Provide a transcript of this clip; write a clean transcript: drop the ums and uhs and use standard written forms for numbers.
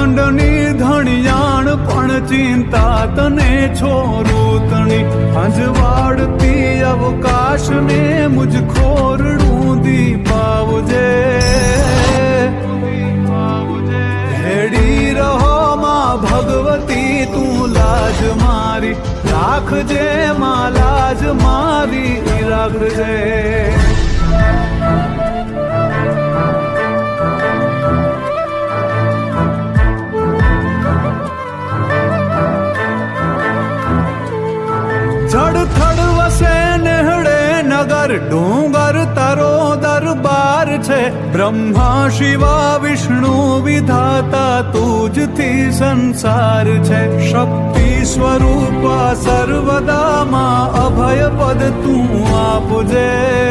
બ્રહ્માંડની ધણિયાણ પણ ચિંતા તને છોરૂતણી અંજવાડતી અવકાશને મુજ ખોરડું દીપાવજે હેડી રહો માં ભગવતી તું લાજ મારી રાખજે માં લાજ મારી રાખજે જડથડ વસે નેહડે નગર ડુંગર તરો દરબાર છે બ્રહ્મા શિવા વિષ્ણુ વિધાતા તુજથી સંસાર છે શક્તિ સ્વરૂપા સર્વદામાં અભય પદ તું આપજે